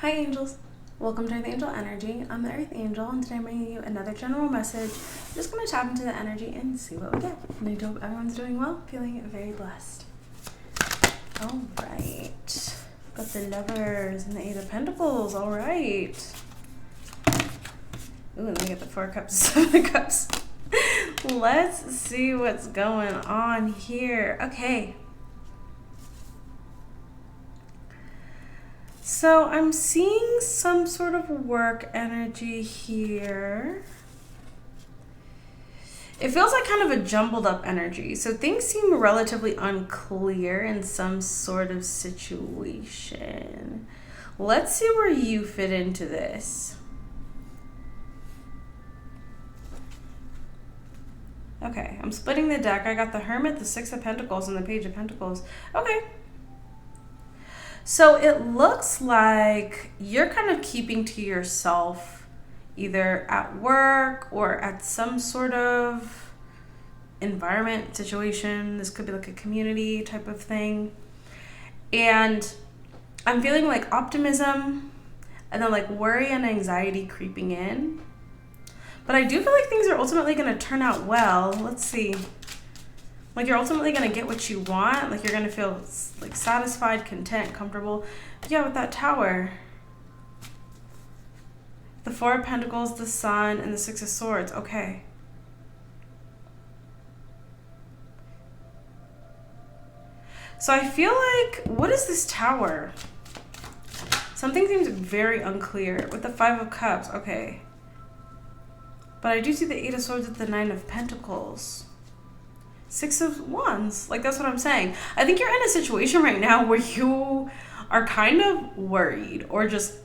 Hi angels, welcome to Earth Angel Energy. I'm the Earth Angel and today I'm bringing you another general message. I'm just going to tap into the energy and see what we get. And I hope everyone's doing well, feeling very blessed. Alright, got the Lovers and the Eight of Pentacles, alright. Ooh, let me get the Four of Cups, Seven of Cups. Let's see what's going on here. Okay. So I'm seeing some sort of work energy here. It feels like kind of a jumbled up energy. So things seem relatively unclear in some sort of situation. Let's see where you fit into this. Okay, I'm splitting the deck. I got the Hermit, the Six of Pentacles, and the Page of Pentacles. Okay. So it looks like you're kind of keeping to yourself either at work or at some sort of environment, situation. This could be like a community type of thing. And I'm feeling like optimism and then like worry and anxiety creeping in. But I do feel like things are ultimately going to turn out well. Let's see. Like you're ultimately going to get what you want. Like you're going to feel like satisfied, content, comfortable. Yeah, with that Tower. The Four of Pentacles, the Sun, and the Six of Swords. Okay. So I feel like, what is this Tower? Something seems very unclear. With the Five of Cups. Okay. But I do see the Eight of Swords with the Nine of Pentacles. Six of Wands. Like, that's what I'm saying. I think you're in a situation right now where you are kind of worried or just...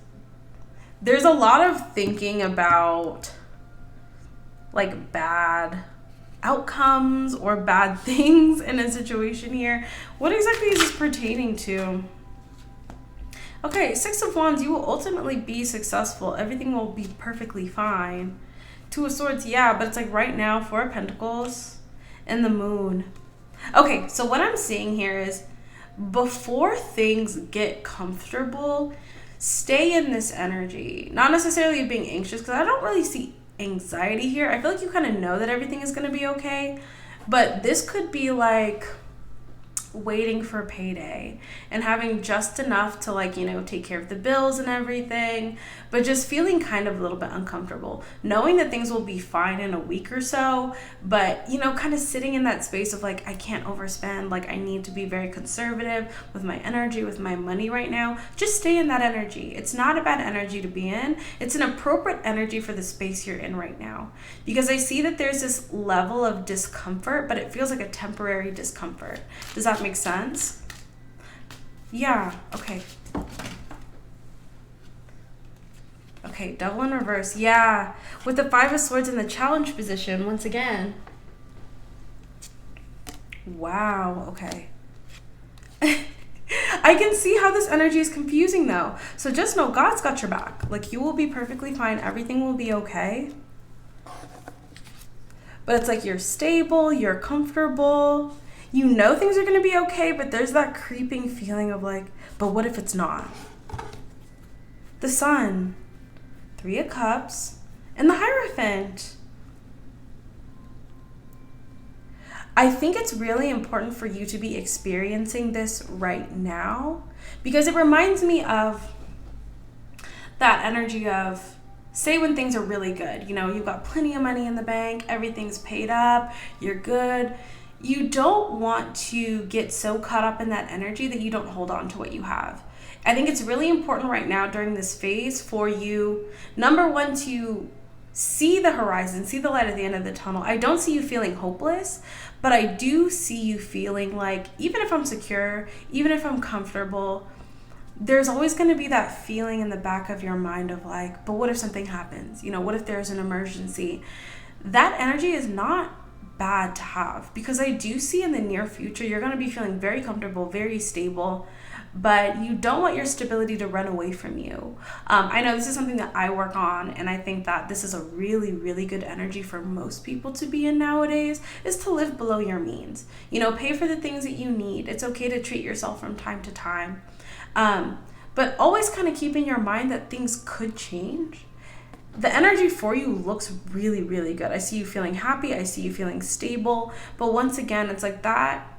There's a lot of thinking about, like, bad outcomes or bad things in a situation here. What exactly is this pertaining to? Okay, Six of Wands, you will ultimately be successful. Everything will be perfectly fine. Two of Swords, yeah, but it's like right now, Four of Pentacles and the Moon. Okay, so what I'm seeing here is before things get comfortable, stay in this energy. Not necessarily being anxious, because I don't really see anxiety here. I feel like you kind of know that everything is going to be okay, but this could be like waiting for payday and having just enough to, like, you know, take care of the bills and everything, but just feeling kind of a little bit uncomfortable, knowing that things will be fine in a week or so, but, you know, kind of sitting in that space of like, I can't overspend, like I need to be very conservative with my energy, with my money right now. Just stay in that energy. It's not a bad energy to be in. It's an appropriate energy for the space you're in right now, because I see that there's this level of discomfort, but it feels like a temporary discomfort. Does that make sense? Yeah, okay. Okay, Devil in reverse. Yeah, with the Five of Swords in the challenge position once again. Wow, okay. I can see how this energy is confusing though. So just know God's got your back. Like, you will be perfectly fine. Everything will be okay. But it's like you're stable, you're comfortable. You know things are going to be okay, but there's that creeping feeling of like, but what if it's not? The Sun, Three of Cups, and the Hierophant. I think it's really important for you to be experiencing this right now, because it reminds me of that energy of, say when things are really good, you know, you've got plenty of money in the bank, everything's paid up, you're good. You don't want to get so caught up in that energy that you don't hold on to what you have. I think it's really important right now during this phase for you, number one, to see the horizon, see the light at the end of the tunnel. I don't see you feeling hopeless, but I do see you feeling like, even if I'm secure, even if I'm comfortable, there's always going to be that feeling in the back of your mind of like, but what if something happens? You know, what if there's an emergency? That energy is not bad to have, because I do see in the near future you're going to be feeling very comfortable, very stable, but you don't want your stability to run away from you. I know this is something that I work on, and I think that this is a really, really good energy for most people to be in nowadays, is to live below your means. You know, pay for the things that you need. It's okay to treat yourself from time to time. but always kind of keep in your mind that things could change. The energy for you looks really, really good. I see you feeling happy. I see you feeling stable. But once again, it's like that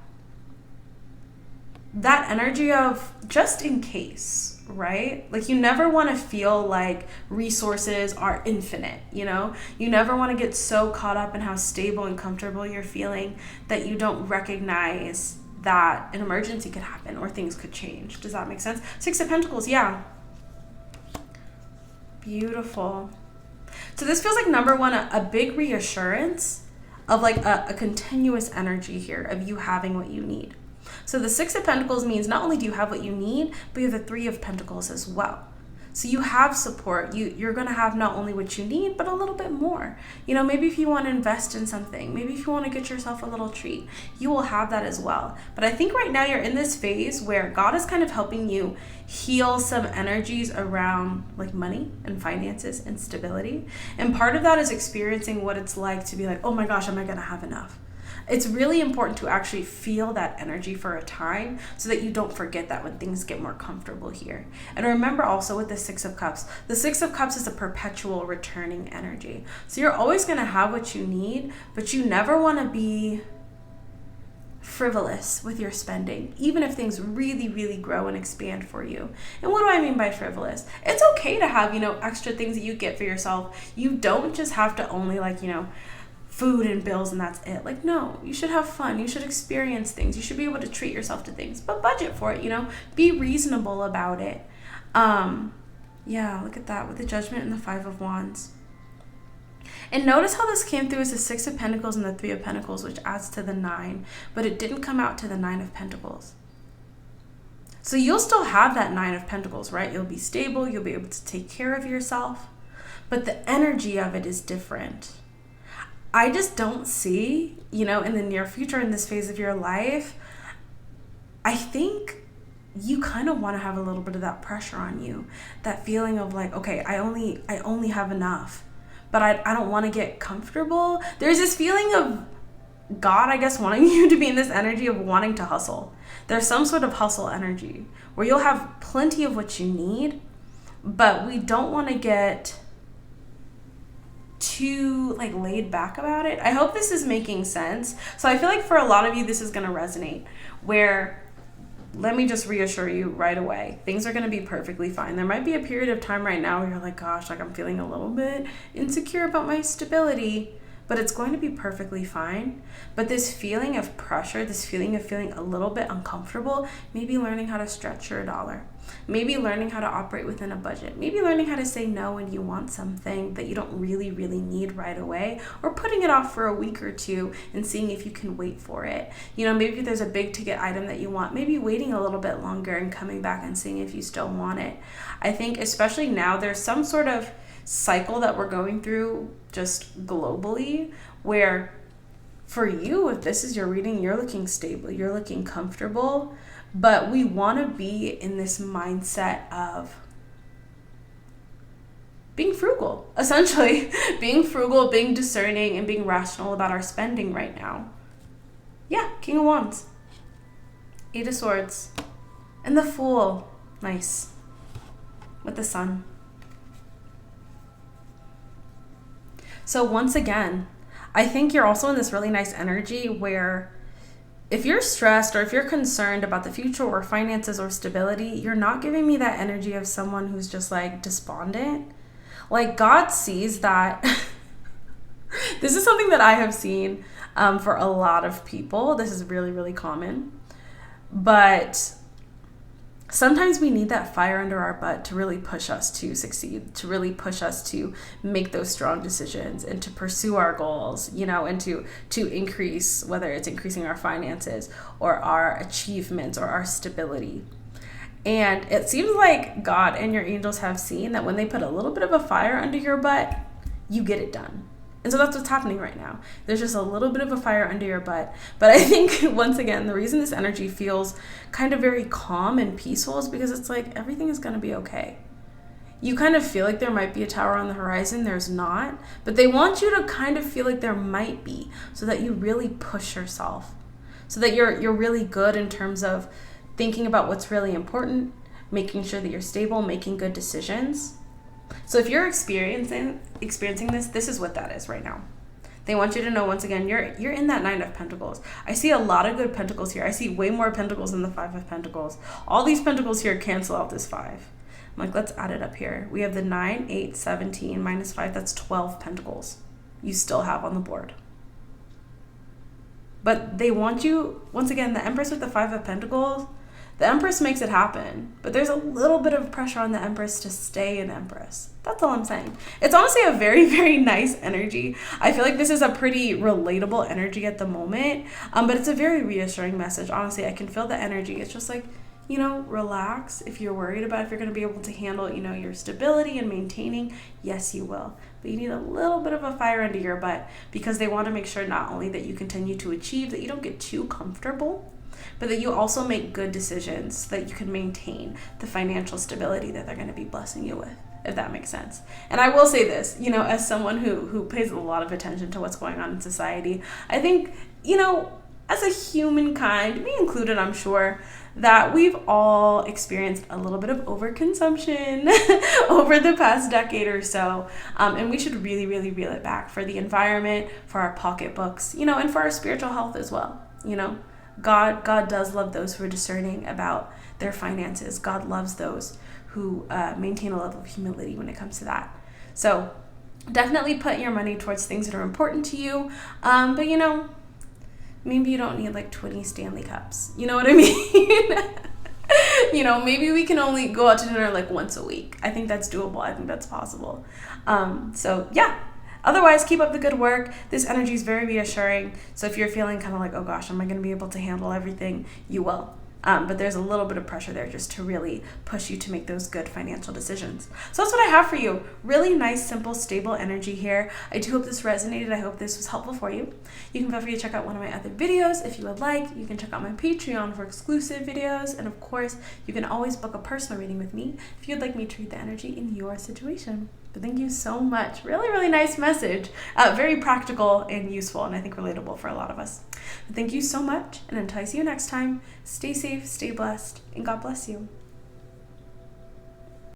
energy of just in case, right? Like, you never want to feel like resources are infinite, you know? You never want to get so caught up in how stable and comfortable you're feeling that you don't recognize that an emergency could happen or things could change. Does that make sense? Six of Pentacles, yeah. Beautiful. So this feels like, number one, a big reassurance of like a continuous energy here of you having what you need. So the Six of Pentacles means not only do you have what you need, but you have the Three of Pentacles as well. So you have support. You're going to have not only what you need, but a little bit more. You know, maybe if you want to invest in something, maybe if you want to get yourself a little treat, you will have that as well. But I think right now you're in this phase where God is kind of helping you heal some energies around like money and finances and stability. And part of that is experiencing what it's like to be like, oh my gosh, am I going to have enough? It's really important to actually feel that energy for a time so that you don't forget that when things get more comfortable here. And remember also with the Six of Cups, the Six of Cups is a perpetual returning energy. So you're always going to have what you need, but you never want to be frivolous with your spending, even if things really, really grow and expand for you. And what do I mean by frivolous? It's okay to have, you know, extra things that you get for yourself. You don't just have to only like, you know, food and bills and that's it. Like, no, you should have fun. You should experience things. You should be able to treat yourself to things, but budget for it, you know, be reasonable about it. Yeah, look at that with the Judgment and the Five of Wands. And notice how this came through as the Six of Pentacles and the Three of Pentacles, which adds to the Nine, but it didn't come out to the Nine of Pentacles. So you'll still have that Nine of Pentacles, right? You'll be stable. You'll be able to take care of yourself, but the energy of it is different. I just don't see, you know, in the near future, in this phase of your life, I think you kind of want to have a little bit of that pressure on you, that feeling of like, okay, I only have enough, but I don't want to get comfortable. There's this feeling of God, I guess, wanting you to be in this energy of wanting to hustle. There's some sort of hustle energy where you'll have plenty of what you need, but we don't want to get too like laid back about it. I hope this is making sense. So I feel like for a lot of you, this is going to resonate where, let me just reassure you right away, things are going to be perfectly fine. There might be a period of time right now where you're like, gosh, like I'm feeling a little bit insecure about my stability, but it's going to be perfectly fine. But this feeling of pressure, this feeling of feeling a little bit uncomfortable, maybe learning how to stretch your dollar, maybe learning how to operate within a budget, maybe learning how to say no when you want something that you don't really, really need right away, or putting it off for a week or two and seeing if you can wait for it. You know, maybe if there's a big ticket item that you want, maybe waiting a little bit longer and coming back and seeing if you still want it. I think especially now there's some sort of cycle that we're going through just globally where for you, if this is your reading, you're looking stable, you're looking comfortable, but we want to be in this mindset of being frugal, essentially being frugal, being discerning, and being rational about our spending right now. Yeah, King of Wands, Eight of Swords, and the Fool. Nice. With the Sun. So once again, I think you're also in this really nice energy where if you're stressed or if you're concerned about the future or finances or stability, you're not giving me that energy of someone who's just like despondent. Like God sees that. This is something that I have seen for a lot of people. This is really, really common. But sometimes we need that fire under our butt to really push us to succeed, to really push us to make those strong decisions and to pursue our goals, you know, and to increase, whether it's increasing our finances or our achievements or our stability. And it seems like God and your angels have seen that when they put a little bit of a fire under your butt, you get it done. And so that's what's happening right now. There's just a little bit of a fire under your butt. But I think, once again, the reason this energy feels kind of very calm and peaceful is because it's like everything is going to be okay. You kind of feel like there might be a tower on the horizon. There's not. But they want you to kind of feel like there might be so that you really push yourself. So that you're really good in terms of thinking about what's really important, making sure that you're stable, making good decisions. So if you're experiencing this, this is what that is right now. They want you to know, once again, you're in that 9 of Pentacles. I see a lot of good Pentacles here. I see way more Pentacles than the 5 of Pentacles. All these Pentacles here cancel out this 5. I'm like, let's add it up here. We have the 9, 8, 17, minus 5. That's 12 Pentacles you still have on the board. But they want you, once again, the Empress with the 5 of Pentacles, the Empress makes it happen, but there's a little bit of pressure on the Empress to stay an Empress. That's all I'm saying. It's honestly a very, very nice energy. I feel like this is a pretty relatable energy at the moment, but it's a very reassuring message. Honestly, I can feel the energy. It's just like, you know, relax. If you're worried about if you're going to be able to handle, you know, your stability and maintaining, yes, you will. But you need a little bit of a fire under your butt, because they want to make sure not only that you continue to achieve, that you don't get too comfortable, but that you also make good decisions so that you can maintain the financial stability that they're going to be blessing you with, if that makes sense. And I will say this, you know, as someone who pays a lot of attention to what's going on in society, I think, you know, as a humankind, me included, I'm sure, that we've all experienced a little bit of overconsumption over the past decade or so. And we should really, really reel it back for the environment, for our pocketbooks, you know, and for our spiritual health as well. You know, God does love those who are discerning about their finances. God loves those who maintain a level of humility when it comes to that. So definitely put your money towards things that are important to you. But, you know, maybe you don't need like 20 Stanley Cups. You know what I mean? You know, maybe we can only go out to dinner like once a week. I think that's doable. I think that's possible. So yeah. Otherwise, keep up the good work. This energy is very reassuring. So if you're feeling kind of like, oh gosh, am I going to be able to handle everything? You will. But there's a little bit of pressure there just to really push you to make those good financial decisions. So that's what I have for you. Really nice, simple, stable energy here. I do hope this resonated. I hope this was helpful for you. You can feel free to check out one of my other videos if you would like. You can check out my Patreon for exclusive videos. And of course, you can always book a personal reading with me if you'd like me to read the energy in your situation. But thank you so much. Really, really nice message. Very practical and useful, and I think relatable for a lot of us. But thank you so much, and until I see you next time, stay safe, stay blessed, and God bless you.